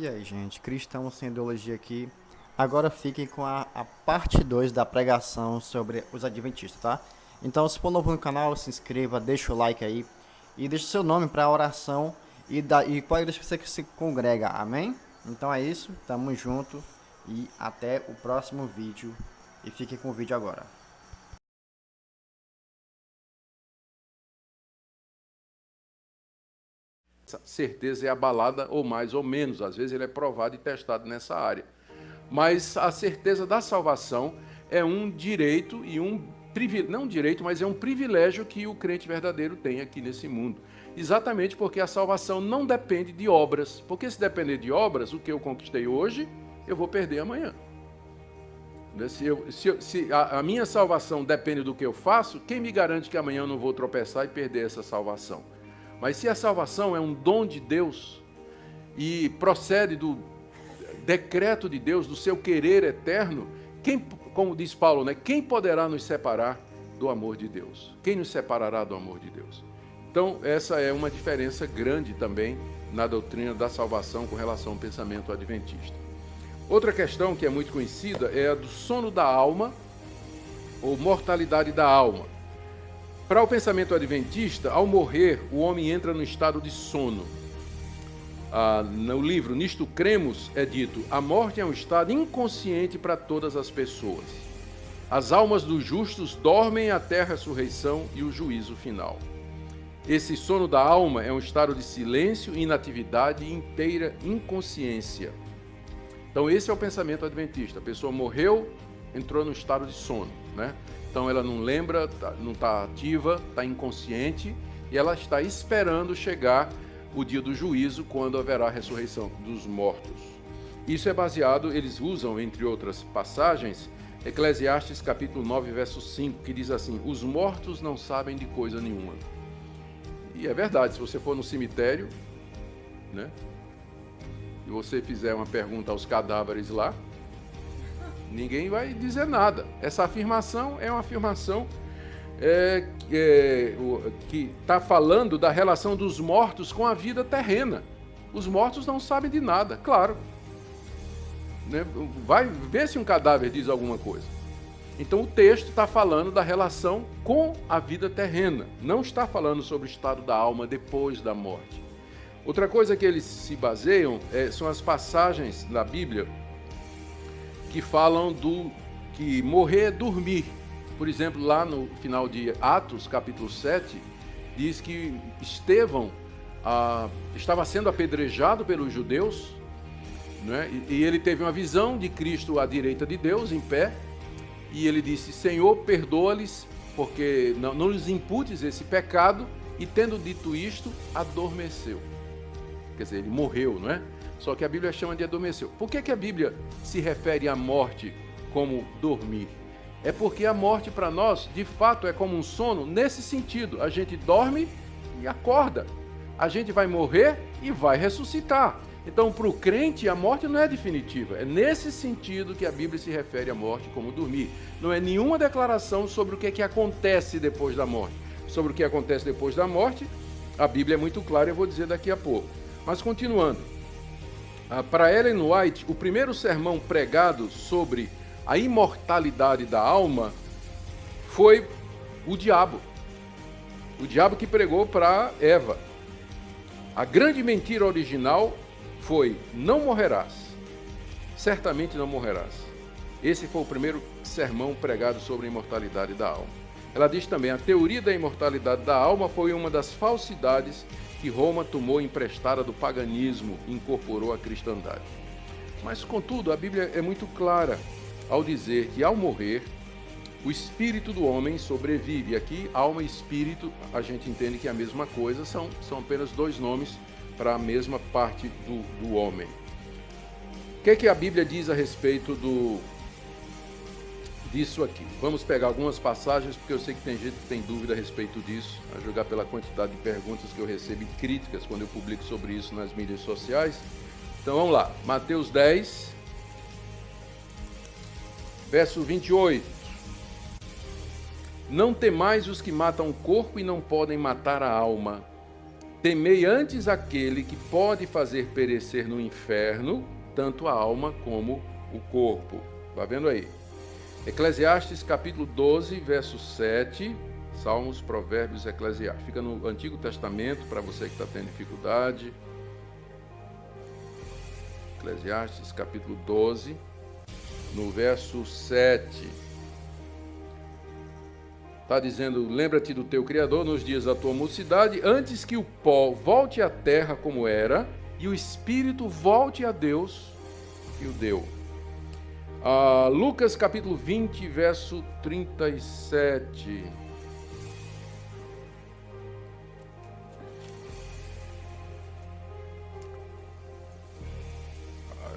E aí, gente, Cristão Sem Ideologia aqui. Agora fiquem com a parte 2 da pregação sobre os adventistas, tá? Então, se for novo no canal, se inscreva, deixa o like aí e deixa o seu nome para a oração e qual igreja você que se congrega, amém? Então é isso, tamo junto e até o próximo vídeo. E fiquem com o vídeo agora. Certeza é abalada ou mais ou menos, às vezes ele é provado e testado nessa área. Mas a certeza da salvação é um direito e um privilégio, não um direito, mas é um privilégio que o crente verdadeiro tem aqui nesse mundo. Exatamente porque a salvação não depende de obras, porque se depender de obras, o que eu conquistei hoje, eu vou perder amanhã. Se a minha salvação depende do que eu faço, quem me garante que amanhã eu não vou tropeçar e perder essa salvação? Mas se a salvação é um dom de Deus e procede do decreto de Deus, do seu querer eterno, como diz Paulo, né? Quem poderá nos separar do amor de Deus? Quem nos separará do amor de Deus? Então, essa é uma diferença grande também na doutrina da salvação com relação ao pensamento adventista. Outra questão que é muito conhecida é a do sono da alma ou mortalidade da alma. Para o pensamento adventista, ao morrer, o homem entra no estado de sono. No livro Nisto Cremos é dito: a morte é um estado inconsciente para todas as pessoas. As almas dos justos dormem até a ressurreição e o juízo final. Esse sono da alma é um estado de silêncio, inatividade e inteira inconsciência. Então esse é o pensamento adventista. A pessoa morreu, entrou no estado de sono, né? Então ela não lembra, não está ativa, está inconsciente e ela está esperando chegar o dia do juízo, quando haverá a ressurreição dos mortos. Isso é baseado, eles usam, entre outras passagens, Eclesiastes capítulo 9, verso 5, que diz assim: os mortos não sabem de coisa nenhuma. E é verdade, se você for no cemitério, né, e você fizer uma pergunta aos cadáveres lá, ninguém vai dizer nada. Essa afirmação é uma afirmação que está falando da relação dos mortos com a vida terrena. Os mortos não sabem de nada, claro. Né? Vai ver se um cadáver diz alguma coisa. Então o texto está falando da relação com a vida terrena, não está falando sobre o estado da alma depois da morte. Outra coisa que eles se baseiam são as passagens da Bíblia que falam que morrer é dormir. Por exemplo, lá no final de Atos, capítulo 7, diz que Estevão estava sendo apedrejado pelos judeus, né? E ele teve uma visão de Cristo à direita de Deus, em pé, e ele disse: Senhor, perdoa-lhes, porque não lhes imputes esse pecado, e tendo dito isto, adormeceu. Quer dizer, ele morreu, não é? Só que a Bíblia chama de adormeceu. Por que a Bíblia se refere à morte como dormir? É porque a morte para nós, de fato, é como um sono nesse sentido. A gente dorme e acorda. A gente vai morrer e vai ressuscitar. Então, para o crente, a morte não é definitiva. É nesse sentido que a Bíblia se refere à morte como dormir. Não é nenhuma declaração sobre o que acontece depois da morte. Sobre o que acontece depois da morte, a Bíblia é muito clara, eu vou dizer daqui a pouco. Mas continuando. Para Ellen White, o primeiro sermão pregado sobre a imortalidade da alma foi o diabo. O diabo que pregou para Eva. A grande mentira original foi: não morrerás. Certamente não morrerás. Esse foi o primeiro sermão pregado sobre a imortalidade da alma. Ela diz também: a teoria da imortalidade da alma foi uma das falsidades que Roma tomou emprestada do paganismo e incorporou à cristandade. Mas, contudo, a Bíblia é muito clara ao dizer que, ao morrer, o espírito do homem sobrevive. Aqui, alma e espírito, a gente entende que é a mesma coisa, são apenas dois nomes para a mesma parte do homem. O que a Bíblia diz a respeito disso aqui? Vamos pegar algumas passagens, porque eu sei que tem gente que tem dúvida a respeito disso, a julgar pela quantidade de perguntas que eu recebo e críticas quando eu publico sobre isso nas mídias sociais. Então vamos lá, Mateus 10, verso 28. Não temais os que matam o corpo e não podem matar a alma. Temei antes aquele que pode fazer perecer no inferno tanto a alma como o corpo. Está vendo aí? Eclesiastes capítulo 12, verso 7, Salmos, Provérbios, Eclesiastes. Fica no Antigo Testamento, para você que está tendo dificuldade. Eclesiastes capítulo 12, no verso 7. Está dizendo, lembra-te do teu Criador nos dias da tua mocidade, antes que o pó volte à terra como era, e o Espírito volte a Deus que o deu. Lucas capítulo 20, verso 37.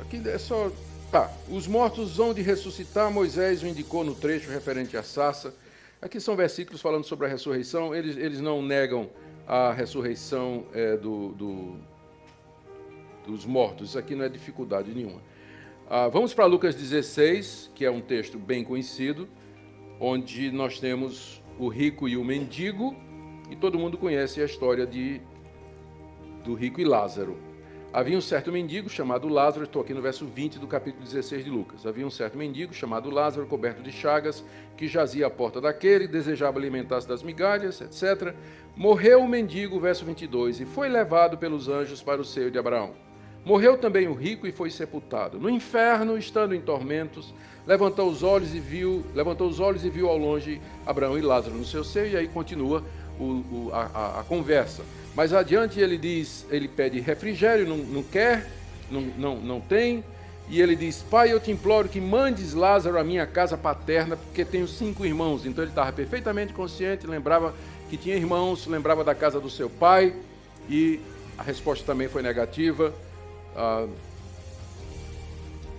Aqui é só... Tá, os mortos hão de ressuscitar, Moisés o indicou no trecho referente à sarça. Aqui são versículos falando sobre a ressurreição, eles não negam a ressurreição dos mortos, isso aqui não é dificuldade nenhuma. Vamos para Lucas 16, que é um texto bem conhecido, onde nós temos o rico e o mendigo, e todo mundo conhece a história do rico e Lázaro. Havia um certo mendigo chamado Lázaro, estou aqui no verso 20 do capítulo 16 de Lucas. Havia um certo mendigo chamado Lázaro, coberto de chagas, que jazia à porta daquele, desejava alimentar-se das migalhas, etc. Morreu o mendigo, verso 22, e foi levado pelos anjos para o seio de Abraão. Morreu também o rico e foi sepultado. No inferno, estando em tormentos, levantou os olhos e viu ao longe Abraão e Lázaro no seu seio, e aí continua a conversa. Mais adiante ele pede refrigério, não quer, não tem, e ele diz, Pai, eu te imploro que mandes Lázaro à minha casa paterna, porque tenho 5 irmãos. Então ele estava perfeitamente consciente, lembrava que tinha irmãos, lembrava da casa do seu pai, e a resposta também foi negativa.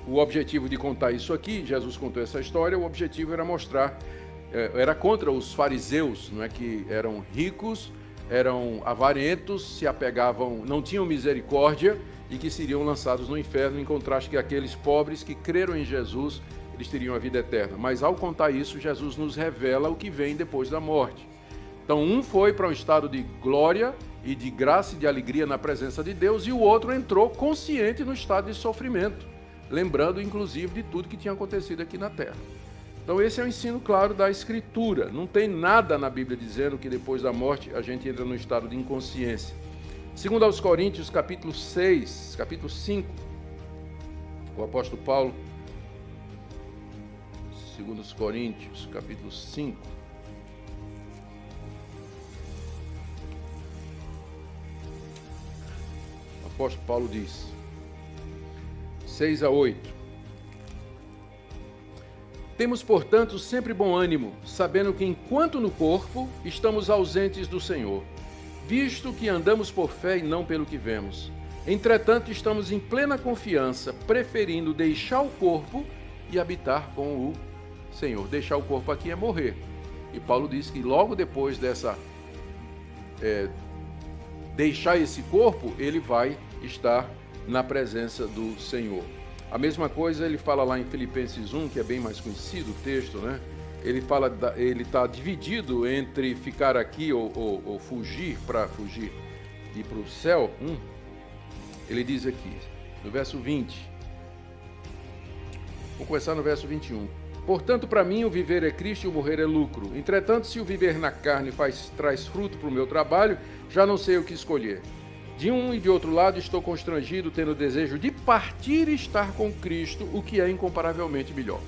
O objetivo de contar isso aqui, Jesus contou essa história, o objetivo era mostrar, era contra os fariseus, não é, que eram ricos, eram avarentos, se apegavam, não tinham misericórdia e que seriam lançados no inferno, em contraste que aqueles pobres que creram em Jesus, eles teriam a vida eterna. Mas ao contar isso, Jesus nos revela o que vem depois da morte. Então um foi para um estado de glória e de graça e de alegria na presença de Deus, e o outro entrou consciente no estado de sofrimento, lembrando inclusive de tudo que tinha acontecido aqui na terra. Então esse é o ensino claro da Escritura. Não tem nada na Bíblia dizendo que depois da morte a gente entra no estado de inconsciência. Segundo aos Coríntios, capítulo 6, capítulo 5, o apóstolo Paulo, segundo os Coríntios, capítulo 5, o apóstolo Paulo diz, 6 a 8, temos, portanto, sempre bom ânimo, sabendo que enquanto no corpo estamos ausentes do Senhor, visto que andamos por fé e não pelo que vemos. Entretanto, estamos em plena confiança, preferindo deixar o corpo e habitar com o Senhor. Deixar o corpo aqui é morrer. E Paulo diz que logo depois dessa deixar esse corpo, ele vai estar na presença do Senhor. A mesma coisa ele fala lá em Filipenses 1, que é bem mais conhecido o texto, né? Ele está dividido entre ficar aqui ou fugir, para fugir e ir para o céu. Ele diz aqui, no verso 20, vou começar no verso 21. Portanto, para mim, o viver é Cristo e o morrer é lucro. Entretanto, se o viver na carne traz fruto para o meu trabalho, já não sei o que escolher. De um e de outro lado, estou constrangido, tendo o desejo de partir e estar com Cristo, o que é incomparavelmente melhor.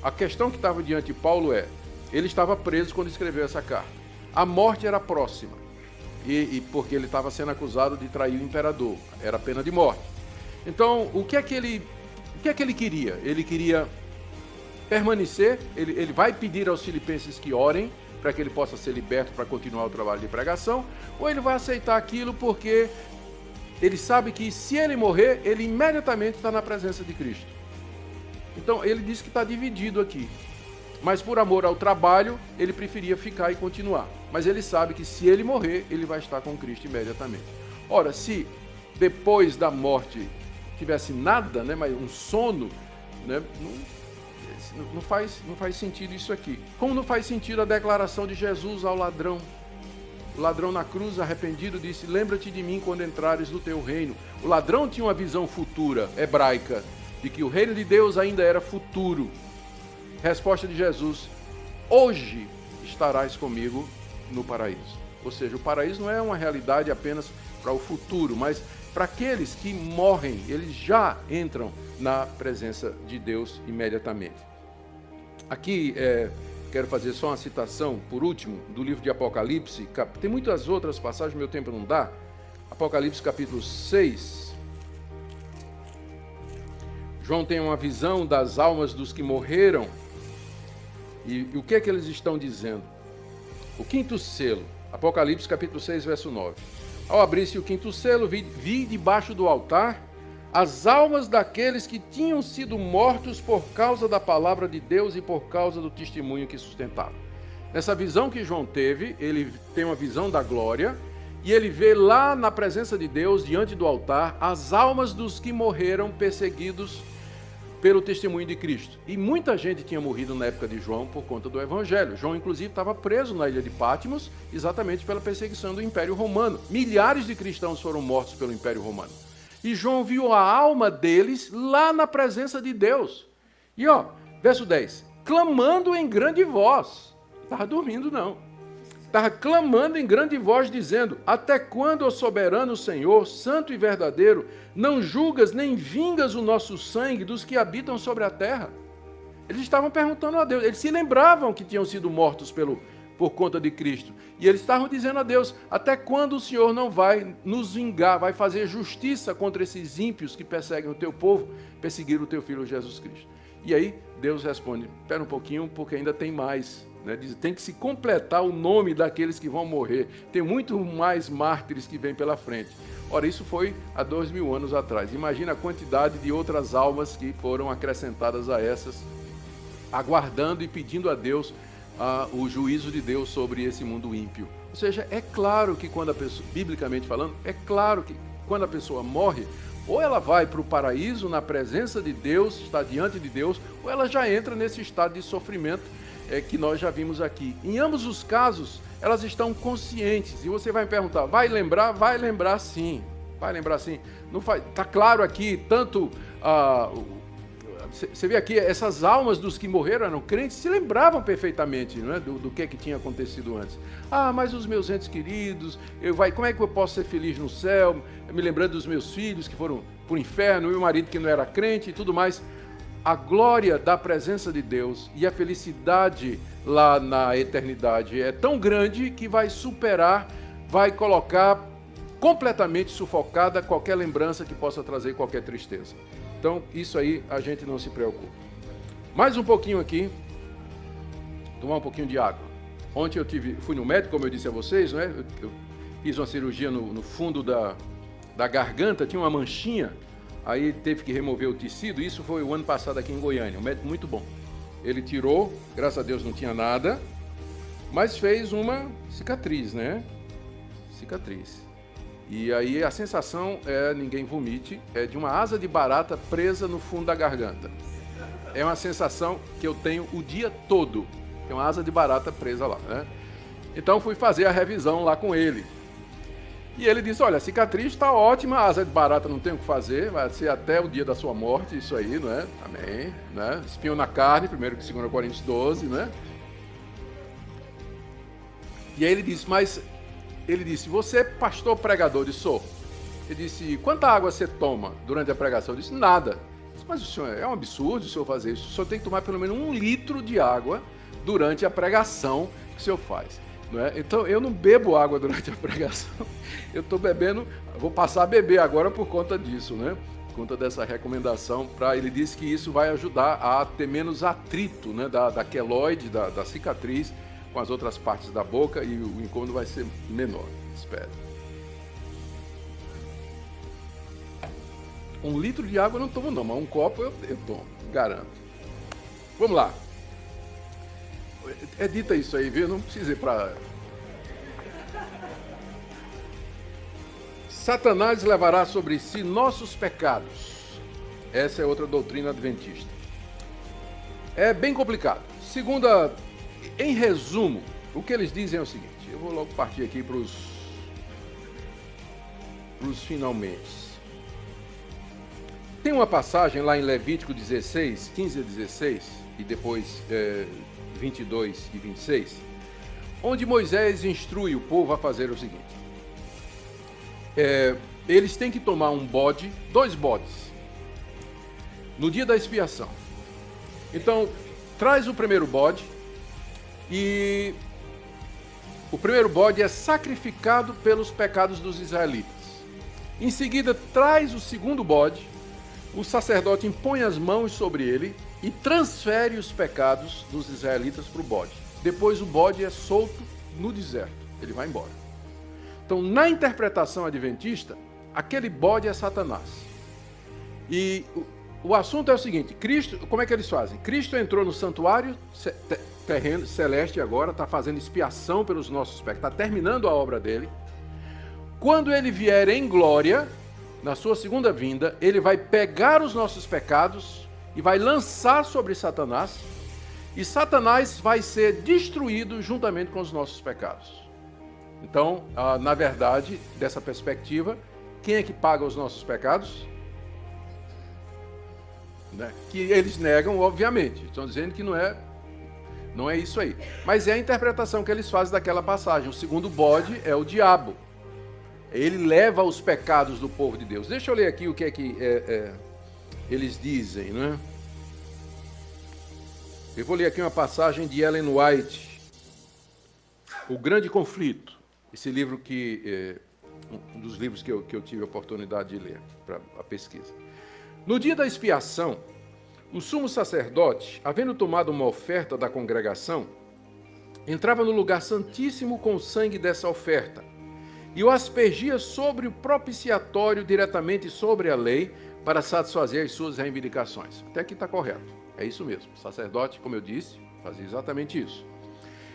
A questão que estava diante de Paulo ele estava preso quando escreveu essa carta. A morte era próxima, e porque ele estava sendo acusado de trair o imperador, era pena de morte. Então, o que é que ele queria? Ele queria permanecer, ele vai pedir aos filipenses que orem, para que ele possa ser liberto para continuar o trabalho de pregação, ou ele vai aceitar aquilo porque ele sabe que se ele morrer, ele imediatamente está na presença de Cristo. Então ele diz que está dividido aqui, mas por amor ao trabalho, ele preferia ficar e continuar. Mas ele sabe que se ele morrer, ele vai estar com Cristo imediatamente. Ora, se depois da morte tivesse nada, né, mas um sono, né, não faz sentido isso aqui. Como não faz sentido a declaração de Jesus ao ladrão? O ladrão na cruz, arrependido, disse: lembra-te de mim quando entrares no teu reino. O ladrão tinha uma visão futura, hebraica, de que o reino de Deus ainda era futuro. Resposta de Jesus: hoje estarás comigo no paraíso. Ou seja, o paraíso não é uma realidade apenas para o futuro, mas para aqueles que morrem, eles já entram na presença de Deus imediatamente. Aqui quero fazer só uma citação, por último, do livro de Apocalipse. Tem muitas outras passagens, meu tempo não dá. Apocalipse capítulo 6. João tem uma visão das almas dos que morreram. E o que é que eles estão dizendo? O quinto selo, Apocalipse capítulo 6, verso 9. Ao abrir-se o quinto selo, vi debaixo do altar as almas daqueles que tinham sido mortos por causa da palavra de Deus e por causa do testemunho que sustentavam. Nessa visão que João teve, ele tem uma visão da glória, e ele vê lá na presença de Deus, diante do altar, as almas dos que morreram perseguidos pelo testemunho de Cristo. E muita gente tinha morrido na época de João por conta do Evangelho. João, inclusive, estava preso na ilha de Patmos, exatamente pela perseguição do Império Romano. Milhares de cristãos foram mortos pelo Império Romano. E João viu a alma deles lá na presença de Deus. E verso 10, clamando em grande voz. Estava dormindo não. Estava clamando em grande voz, dizendo: até quando, ó soberano Senhor, santo e verdadeiro, não julgas nem vingas o nosso sangue dos que habitam sobre a terra? Eles estavam perguntando a Deus, eles se lembravam que tinham sido mortos por conta de Cristo. E eles estavam dizendo a Deus: até quando o Senhor não vai nos vingar, vai fazer justiça contra esses ímpios que perseguem o teu povo, perseguiram o teu filho Jesus Cristo? E aí Deus responde: espera um pouquinho, porque ainda tem mais. Diz, tem que se completar o nome daqueles que vão morrer. Tem muito mais mártires que vêm pela frente. Ora, isso foi há 2000 anos atrás. Imagina a quantidade de outras almas que foram acrescentadas a essas, aguardando e pedindo a Deus o juízo de Deus sobre esse mundo ímpio. Ou seja, é claro que quando a pessoa, biblicamente falando, é claro que quando a pessoa morre, ou ela vai para o paraíso na presença de Deus, está diante de Deus, ou ela já entra nesse estado de sofrimento que nós já vimos aqui. Em ambos os casos, elas estão conscientes. E você vai me perguntar: vai lembrar? Vai lembrar sim. Vai lembrar sim. Está claro aqui, tanto... Você vê aqui, essas almas dos que morreram eram crentes, se lembravam perfeitamente, não é, do que tinha acontecido antes. Mas os meus entes queridos, como é que eu posso ser feliz no céu? Me lembrando dos meus filhos que foram para o inferno, e o marido que não era crente e tudo mais. A glória da presença de Deus e a felicidade lá na eternidade é tão grande que vai superar, vai colocar completamente sufocada qualquer lembrança que possa trazer qualquer tristeza. Então, isso aí a gente não se preocupa. Mais um pouquinho aqui. Tomar um pouquinho de água. Ontem fui no médico, como eu disse a vocês, né? Eu fiz uma cirurgia no fundo da garganta, tinha uma manchinha. Aí teve que remover o tecido. Isso foi o ano passado aqui em Goiânia. Um médico muito bom. Ele tirou, graças a Deus não tinha nada, mas fez uma cicatriz, né? Cicatriz. E aí a sensação ninguém vomite, é de uma asa de barata presa no fundo da garganta. É uma sensação que eu tenho o dia todo. Tem uma asa de barata presa lá, né? Então fui fazer a revisão lá com ele. E ele disse: olha, a cicatriz está ótima, a asa de barata não tem o que fazer, vai ser até o dia da sua morte, isso aí, não é? Amém, né? Espinho na carne, 1 Coríntios 12, né? E aí ele disse: você é pastor pregador? Eu disse: sou. Ele disse: quanta água você toma durante a pregação? Eu disse: nada. Eu disse: mas o senhor, é um absurdo o senhor fazer isso, o senhor tem que tomar pelo menos 1 litro de água durante a pregação que o senhor faz. Não é? Então, eu não bebo água durante a pregação, eu estou bebendo, vou passar a beber agora por conta disso, né? Por conta dessa recomendação. Ele disse que isso vai ajudar a ter menos atrito, né? da queloide, da cicatriz, com as outras partes da boca, e o incômodo vai ser menor, espero. 1 litro de água eu não tomo não, mas 1 copo eu tomo, garanto. Vamos lá. Edita isso aí, viu? Não precisa ir para... Satanás levará sobre si nossos pecados. Essa é outra doutrina adventista. É bem complicado. Em resumo, o que eles dizem é o seguinte, eu vou logo partir aqui para os finalmente. Tem uma passagem lá em Levítico 16, 15 a 16, e depois 22 e 26, onde Moisés instrui o povo a fazer o seguinte. Eles têm que tomar um bode, 2 bodes, no dia da expiação. Então, traz o primeiro bode, e o primeiro bode é sacrificado pelos pecados dos israelitas. Em seguida, traz o segundo bode, o sacerdote impõe as mãos sobre ele e transfere os pecados dos israelitas para o bode. Depois o bode é solto no deserto, ele vai embora. Então, na interpretação adventista, aquele bode é Satanás. E o assunto é o seguinte, Cristo, como é que eles fazem? Cristo entrou no santuário terreno, celeste agora, está fazendo expiação pelos nossos pecados, está terminando a obra dele. Quando ele vier em glória, na sua segunda vinda, ele vai pegar os nossos pecados e vai lançar sobre Satanás, e Satanás vai ser destruído juntamente com os nossos pecados. Então, na verdade, dessa perspectiva, quem é que paga os nossos pecados? Né? Que eles negam, obviamente. Estão dizendo que não é isso aí. Mas é a interpretação que eles fazem daquela passagem. O segundo bode é o diabo. Ele leva os pecados do povo de Deus. Deixa eu ler aqui o que é que eles dizem, né? Eu vou ler aqui uma passagem de Ellen White, O Grande Conflito. Esse livro que um dos livros que eu tive a oportunidade de ler para a pesquisa. No dia da expiação, o sumo sacerdote, havendo tomado uma oferta da congregação, entrava no lugar santíssimo com o sangue dessa oferta e o aspergia sobre o propiciatório diretamente sobre a lei para satisfazer as suas reivindicações. Até aqui está correto. É isso mesmo. O sacerdote, como eu disse, fazia exatamente isso.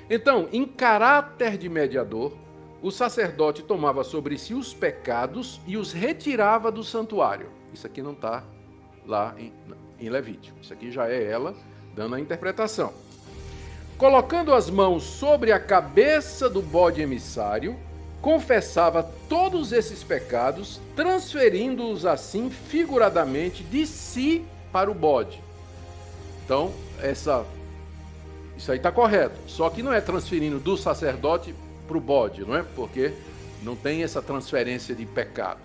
Então, em caráter de mediador, o sacerdote tomava sobre si os pecados e os retirava do santuário. Isso aqui não está lá em Levítico. Isso aqui já é ela dando a interpretação. Colocando as mãos sobre a cabeça do bode emissário, confessava todos esses pecados, transferindo-os assim figuradamente de si para o bode. Então, isso aí está correto. Só que não é transferindo do sacerdote para o bode, não é? Porque não tem essa transferência de pecado.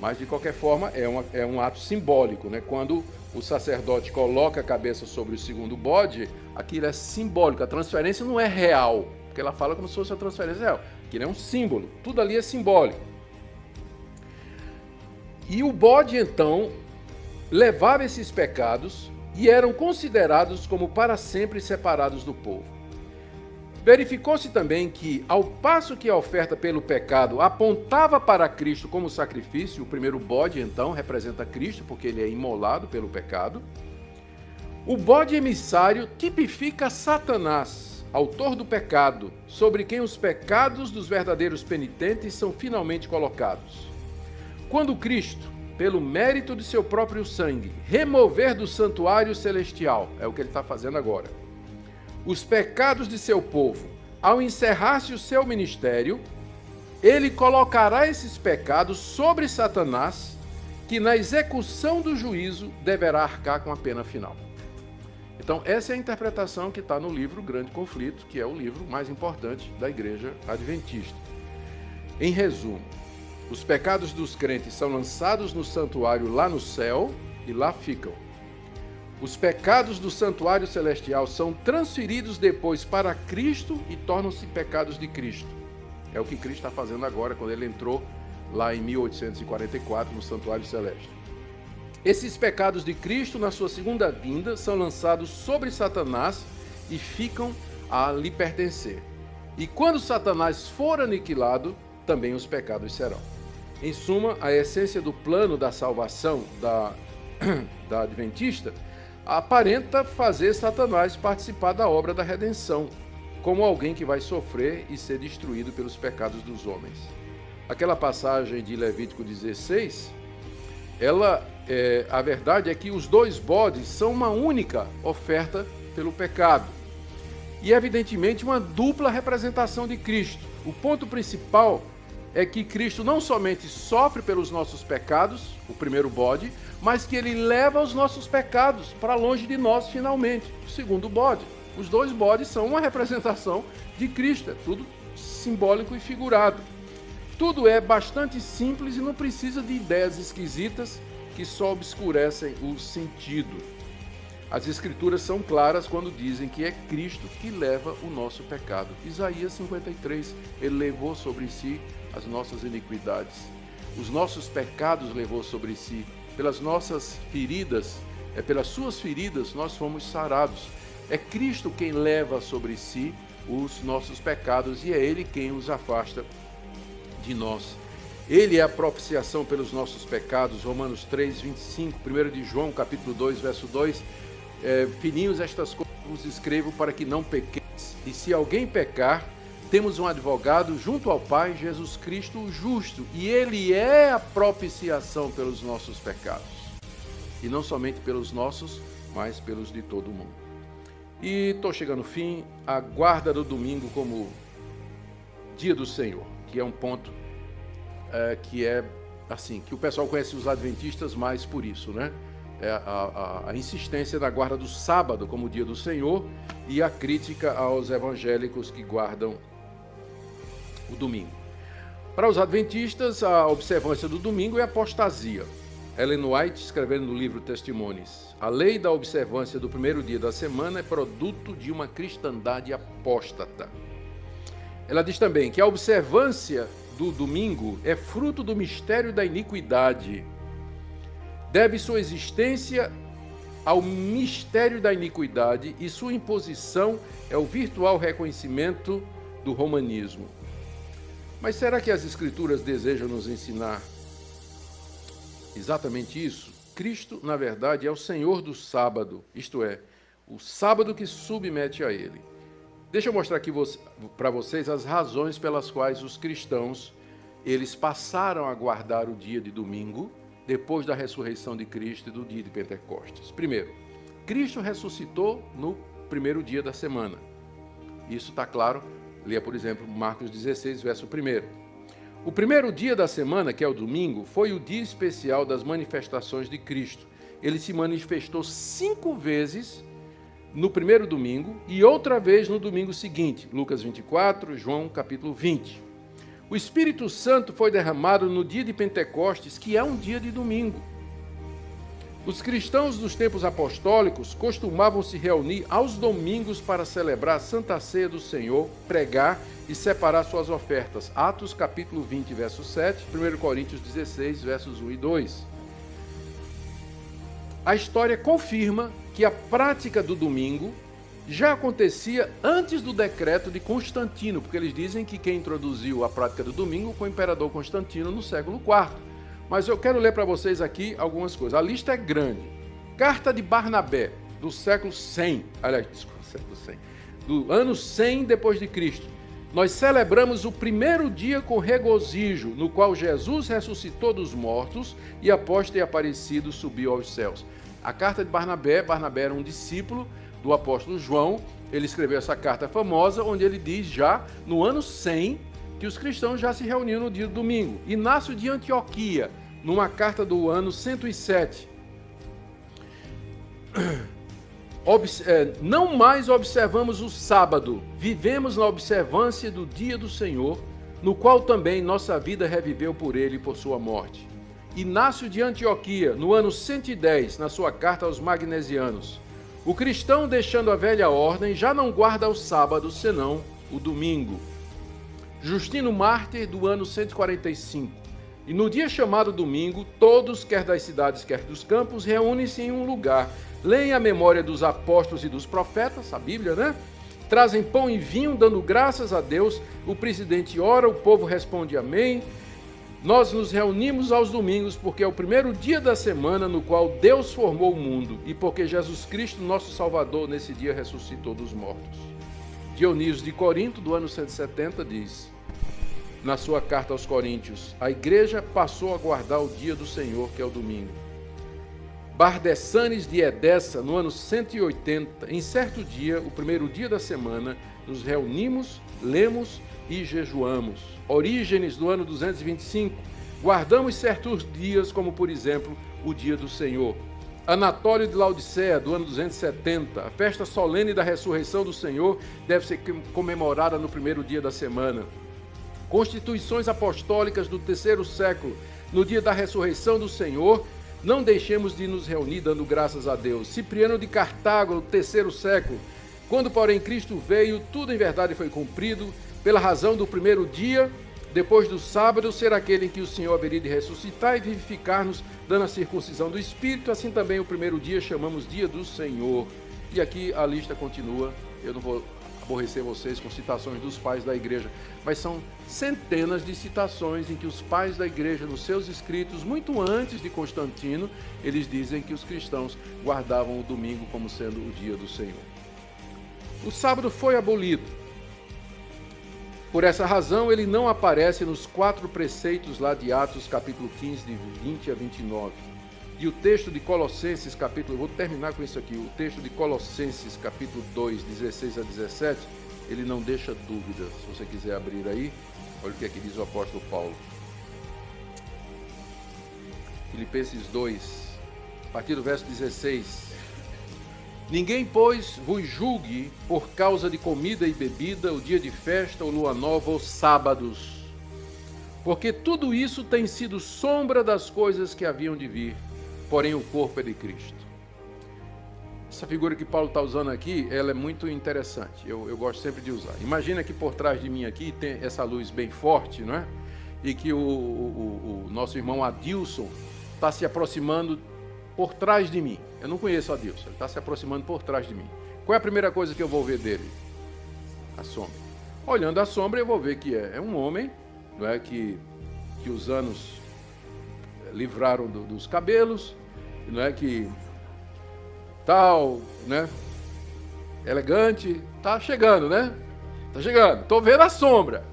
Mas, de qualquer forma, é um ato simbólico, né? Quando o sacerdote coloca a cabeça sobre o segundo bode, aquilo é simbólico. A transferência não é real, porque ela fala como se fosse uma transferência real. Aquilo é um símbolo. Tudo ali é simbólico. E o bode, então, levava esses pecados e eram considerados como para sempre separados do povo. Verificou-se também que, ao passo que a oferta pelo pecado apontava para Cristo como sacrifício, o primeiro bode, então, representa Cristo, porque ele é imolado pelo pecado, o bode emissário tipifica Satanás, autor do pecado, sobre quem os pecados dos verdadeiros penitentes são finalmente colocados. Quando Cristo, pelo mérito de seu próprio sangue, remover do santuário celestial, é o que ele está fazendo agora, os pecados de seu povo, ao encerrar-se o seu ministério, ele colocará esses pecados sobre Satanás, que na execução do juízo deverá arcar com a pena final. Então, essa é a interpretação que está no livro Grande Conflito, que é o livro mais importante da Igreja Adventista. Em resumo, os pecados dos crentes são lançados no santuário lá no céu e lá ficam. Os pecados do santuário celestial são transferidos depois para Cristo e tornam-se pecados de Cristo. É o que Cristo está fazendo agora, quando ele entrou lá em 1844 no santuário celeste. Esses pecados de Cristo, na sua segunda vinda, são lançados sobre Satanás e ficam a lhe pertencer. E quando Satanás for aniquilado, também os pecados serão. Em suma, a essência do plano da salvação da Adventista aparenta fazer Satanás participar da obra da redenção, como alguém que vai sofrer e ser destruído pelos pecados dos homens. Aquela passagem de Levítico 16, a verdade é que os 2 bodes são uma única oferta pelo pecado. e, evidentemente, uma dupla representação de Cristo. O ponto principal é que Cristo não somente sofre pelos nossos pecados, o primeiro bode, mas que ele leva os nossos pecados para longe de nós finalmente, o segundo bode. Os dois bodes são uma representação de Cristo, é tudo simbólico e figurado. Tudo é bastante simples e não precisa de ideias esquisitas que só obscurecem o sentido. As Escrituras são claras quando dizem que é Cristo que leva o nosso pecado. Isaías 53, ele levou sobre si as nossas iniquidades. Os nossos pecados levou sobre si. Pelas nossas feridas, pelas suas feridas nós fomos sarados. É Cristo quem leva sobre si os nossos pecados e é Ele quem os afasta de nós. Ele é a propiciação pelos nossos pecados, Romanos 3, 25, 1 de João, capítulo 2, verso 2, filhinhos, estas coisas vos escrevo para que não pequeis, e se alguém pecar, temos um advogado junto ao Pai, Jesus Cristo o justo, e Ele é a propiciação pelos nossos pecados, e não somente pelos nossos, mas pelos de todo mundo. E estou chegando ao fim, a guarda do domingo como dia do Senhor, que é um ponto que é assim, que o pessoal conhece os adventistas mais por isso, né? A insistência na guarda do sábado como dia do Senhor e a crítica aos evangélicos que guardam o domingo. Para os adventistas, a observância do domingo é apostasia. Ellen White, escrevendo no livro Testemunhos, a lei da observância do primeiro dia da semana é produto de uma cristandade apóstata. Ela diz também que a observância do domingo é fruto do mistério da iniquidade. Deve sua existência ao mistério da iniquidade e sua imposição é o virtual reconhecimento do romanismo. Mas será que as Escrituras desejam nos ensinar exatamente isso? Cristo, na verdade, é o Senhor do sábado, isto é, o sábado que submete a Ele. Deixa eu mostrar aqui para vocês as razões pelas quais os cristãos eles passaram a guardar o dia de domingo depois da ressurreição de Cristo e do dia de Pentecostes. Primeiro, Cristo ressuscitou no primeiro dia da semana. Isso está claro, leia, por exemplo, Marcos 16, verso 1. O primeiro dia da semana, que é o domingo, foi o dia especial das manifestações de Cristo. Ele se manifestou 5 vezes no primeiro domingo e outra vez no domingo seguinte, Lucas 24, João capítulo 20. O Espírito Santo foi derramado no dia de Pentecostes, que é um dia de domingo. Os cristãos dos tempos apostólicos costumavam se reunir aos domingos para celebrar a Santa Ceia do Senhor, pregar e separar suas ofertas. Atos capítulo 20, verso 7, 1 Coríntios 16, versos 1 e 2. A história confirma que a prática do domingo já acontecia antes do decreto de Constantino, porque eles dizem que quem introduziu a prática do domingo foi o imperador Constantino no século IV. Mas eu quero ler para vocês aqui algumas coisas. A lista é grande. Carta de Barnabé, do século 100, aliás, desculpa, século 100, do ano 100 depois de Cristo. Nós celebramos o primeiro dia com regozijo, no qual Jesus ressuscitou dos mortos e, após ter aparecido, subiu aos céus. A carta de Barnabé era um discípulo do apóstolo João. Ele escreveu essa carta famosa, onde ele diz já no ano 100 que os cristãos já se reuniam no dia do domingo. Inácio de Antioquia, numa carta do ano 107. Não mais observamos o sábado, vivemos na observância do dia do Senhor, no qual também nossa vida reviveu por ele e por sua morte. Inácio de Antioquia, no ano 110, na sua carta aos Magnesianos. O cristão, deixando a velha ordem, já não guarda o sábado, senão o domingo. Justino Mártir, do ano 145. E no dia chamado domingo, todos, quer das cidades, quer dos campos, reúnem-se em um lugar. Leem a memória dos apóstolos e dos profetas, a Bíblia, né? Trazem pão e vinho, dando graças a Deus. O presidente ora, o povo responde amém. Nós nos reunimos aos domingos porque é o primeiro dia da semana no qual Deus formou o mundo e porque Jesus Cristo, nosso Salvador, nesse dia ressuscitou dos mortos. Dionísio de Corinto, do ano 170, diz, na sua carta aos Coríntios, a igreja passou a guardar o dia do Senhor, que é o domingo. Bardessanes de Edessa, no ano 180, em certo dia, o primeiro dia da semana, nos reunimos, lemos e jejuamos. Orígenes, do ano 225, guardamos certos dias, como por exemplo, o dia do Senhor. Anatólio de Laodiceia, do ano 270, a festa solene da ressurreição do Senhor deve ser comemorada no primeiro dia da semana. Constituições apostólicas do terceiro século, no dia da ressurreição do Senhor, não deixemos de nos reunir dando graças a Deus. Cipriano de Cartago, no terceiro século, quando porém Cristo veio, tudo em verdade foi cumprido, pela razão do primeiro dia, depois do sábado, ser aquele em que o Senhor haveria de ressuscitar e vivificar-nos, dando a circuncisão do Espírito, assim também o primeiro dia chamamos dia do Senhor. E aqui a lista continua, eu não vou aborrecer vocês com citações dos pais da igreja, mas são centenas de citações em que os pais da igreja, nos seus escritos, muito antes de Constantino, eles dizem que os cristãos guardavam o domingo como sendo o dia do Senhor. O sábado foi abolido. Por essa razão, ele não aparece nos 4 preceitos lá de Atos, capítulo 15, de 20 a 29. E o texto de Colossenses, capítulo... Eu vou terminar com isso aqui. O texto de Colossenses, capítulo 2, 16 a 17, ele não deixa dúvidas. Se você quiser abrir aí, olha o que aqui diz o apóstolo Paulo. Filipenses 2, a partir do verso 16. Ninguém, pois, vos julgue por causa de comida e bebida, o dia de festa, ou lua nova, ou sábados. Porque tudo isso tem sido sombra das coisas que haviam de vir, porém o corpo é de Cristo. Essa figura que Paulo está usando aqui, ela é muito interessante, eu gosto sempre de usar. Imagina que por trás de mim aqui tem essa luz bem forte, não é? E que o nosso irmão Adilson está se aproximando por trás de mim. Eu não conheço o Adilson, ele está se aproximando por trás de mim. Qual é a primeira coisa que eu vou ver dele? A sombra. Olhando a sombra, eu vou ver que é um homem, não é, que os anos livraram dos cabelos, não é, que tal, né, elegante, tá chegando, né? Tá chegando. Estou vendo a sombra.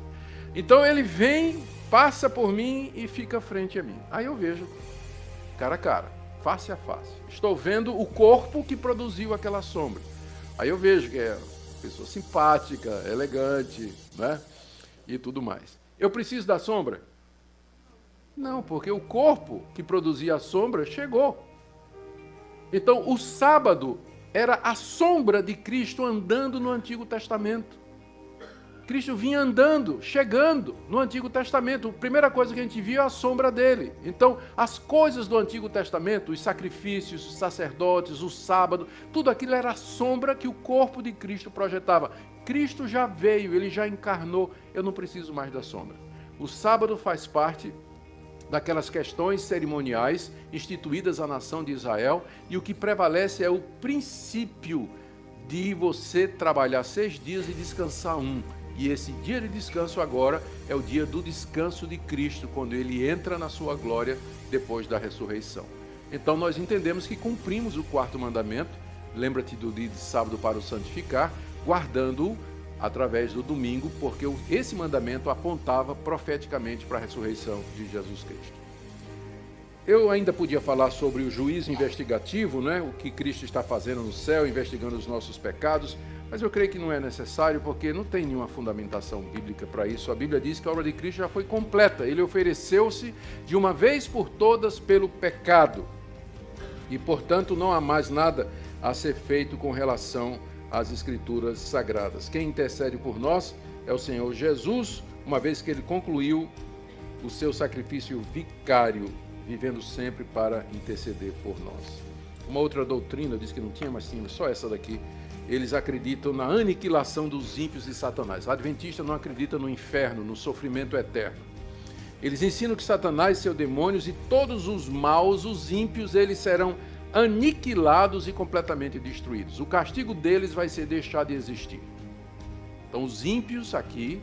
Então ele vem, passa por mim e fica frente a mim. Aí eu vejo cara a cara, face a face. Estou vendo o corpo que produziu aquela sombra. Aí eu vejo que é uma pessoa simpática, elegante, né? E tudo mais. Eu preciso da sombra? Não, porque o corpo que produzia a sombra chegou. Então, o sábado era a sombra de Cristo andando no Antigo Testamento. Cristo vinha andando, chegando no Antigo Testamento. A primeira coisa que a gente viu é a sombra dele. Então, as coisas do Antigo Testamento, os sacrifícios, os sacerdotes, o sábado, tudo aquilo era a sombra que o corpo de Cristo projetava. Cristo já veio, ele já encarnou, eu não preciso mais da sombra. O sábado faz parte daquelas questões cerimoniais instituídas à nação de Israel, e o que prevalece é o princípio de você trabalhar 6 dias e descansar 1. E esse dia de descanso agora é o dia do descanso de Cristo, quando ele entra na sua glória depois da ressurreição. Então nós entendemos que cumprimos o 4º mandamento, lembra-te do dia de sábado para o santificar, guardando-o através do domingo, porque esse mandamento apontava profeticamente para a ressurreição de Jesus Cristo. Eu ainda podia falar sobre o juízo investigativo, né? O que Cristo está fazendo no céu, investigando os nossos pecados, mas eu creio que não é necessário, porque não tem nenhuma fundamentação bíblica para isso. A Bíblia diz que a obra de Cristo já foi completa. Ele ofereceu-se de uma vez por todas pelo pecado. E, portanto, não há mais nada a ser feito com relação às Escrituras Sagradas. Quem intercede por nós é o Senhor Jesus, uma vez que ele concluiu o seu sacrifício vicário, vivendo sempre para interceder por nós. Uma outra doutrina diz que não tinha, mas tinha só essa daqui. Eles acreditam na aniquilação dos ímpios e Satanás. O adventista não acredita no inferno, no sofrimento eterno. Eles ensinam que Satanás, seus demônios e todos os maus, os ímpios, eles serão aniquilados e completamente destruídos. O castigo deles vai ser deixar de existir. Então os ímpios aqui,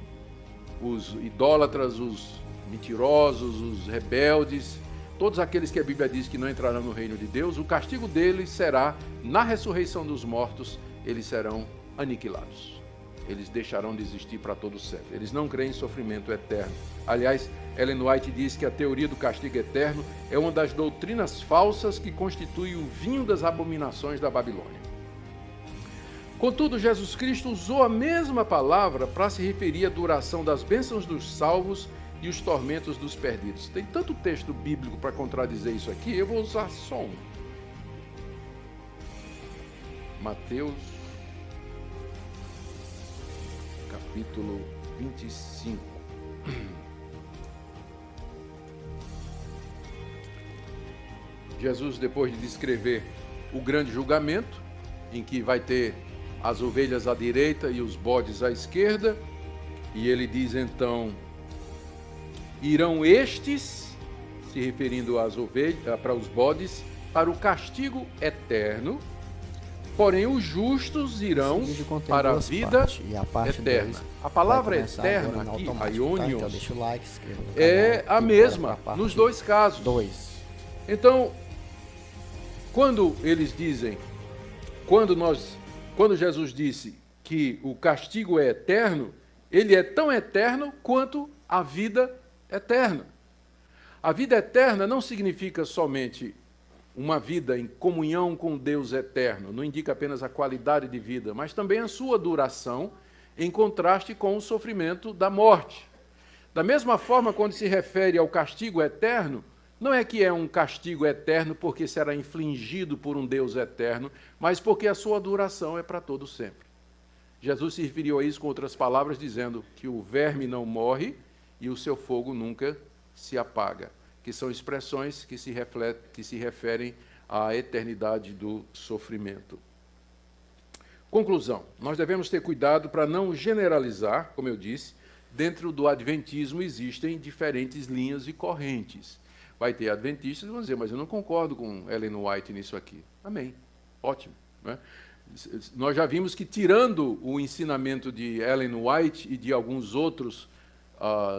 os idólatras, os mentirosos, os rebeldes, todos aqueles que a Bíblia diz que não entrarão no reino de Deus, o castigo deles será, na ressurreição dos mortos, eles serão aniquilados. eles deixarão de existir para todo sempre. Eles não creem em sofrimento eterno. Aliás, Ellen White diz que a teoria do castigo eterno é uma das doutrinas falsas que constitui o vinho das abominações da Babilônia. Contudo, Jesus Cristo usou a mesma palavra para se referir à duração das bênçãos dos salvos e os tormentos dos perdidos. Tem tanto texto bíblico para contradizer isso aqui, eu vou usar só um. Mateus, capítulo 25. Jesus, depois de descrever o grande julgamento, em que vai ter as ovelhas à direita e os bodes à esquerda, e ele diz então: irão estes, se referindo às ovelhas, para os bodes, para o castigo eterno, porém os justos irão para a vida eterna. A palavra eterna aqui, aionios, deixa o like, se inscreva no canal, é a mesma nos dois casos. Então, quando eles dizem, quando Jesus disse que o castigo é eterno, ele é tão eterno quanto a vida eterna. A vida eterna não significa somente uma vida em comunhão com Deus eterno, não indica apenas a qualidade de vida, mas também a sua duração, em contraste com o sofrimento da morte. Da mesma forma, quando se refere ao castigo eterno, não é que é um castigo eterno porque será infligido por um Deus eterno, mas porque a sua duração é para todo sempre. Jesus se referiu a isso com outras palavras, dizendo que o verme não morre e o seu fogo nunca se apaga, que são expressões que se referem à eternidade do sofrimento. Conclusão: nós devemos ter cuidado para não generalizar, como eu disse. Dentro do adventismo existem diferentes linhas e correntes. Vai ter adventistas que vão dizer, mas eu não concordo com Ellen White nisso aqui. Amém. Ótimo. Né? Nós já vimos que, tirando o ensinamento de Ellen White e de alguns outros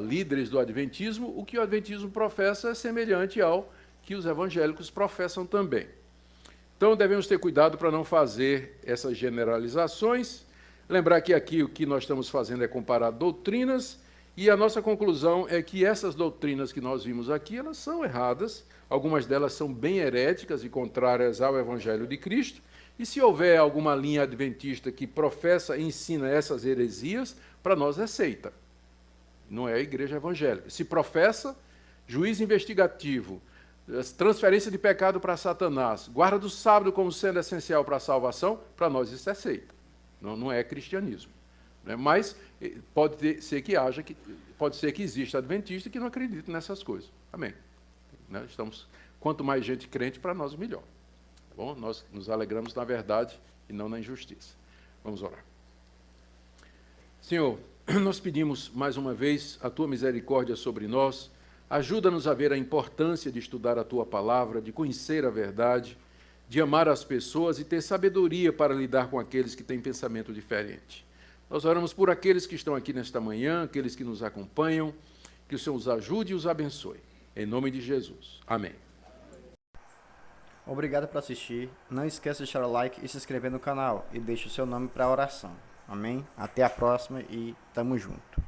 líderes do adventismo, o que o adventismo professa é semelhante ao que os evangélicos professam também. Então, devemos ter cuidado para não fazer essas generalizações. Lembrar que aqui o que nós estamos fazendo é comparar doutrinas, e a nossa conclusão é que essas doutrinas que nós vimos aqui, elas são erradas, algumas delas são bem heréticas e contrárias ao Evangelho de Cristo, e se houver alguma linha adventista que professa e ensina essas heresias, para nós é seita, não é a igreja evangélica. Se professa juízo investigativo, transferência de pecado para Satanás, guarda do sábado como sendo essencial para a salvação, para nós isso é seita, não é cristianismo. Mas pode ser que exista adventista que não acredite nessas coisas. Amém. Quanto mais gente crente, para nós melhor. Tá bom? Nós nos alegramos na verdade e não na injustiça. Vamos orar. Senhor, nós pedimos mais uma vez a Tua misericórdia sobre nós. Ajuda-nos a ver a importância de estudar a Tua palavra, de conhecer a verdade, de amar as pessoas e ter sabedoria para lidar com aqueles que têm pensamento diferente. Nós oramos por aqueles que estão aqui nesta manhã, aqueles que nos acompanham, que o Senhor os ajude e os abençoe. Em nome de Jesus. Amém. Obrigado por assistir. Não esqueça de deixar o like e se inscrever no canal. E deixe o seu nome para a oração. Amém? Até a próxima e tamo junto.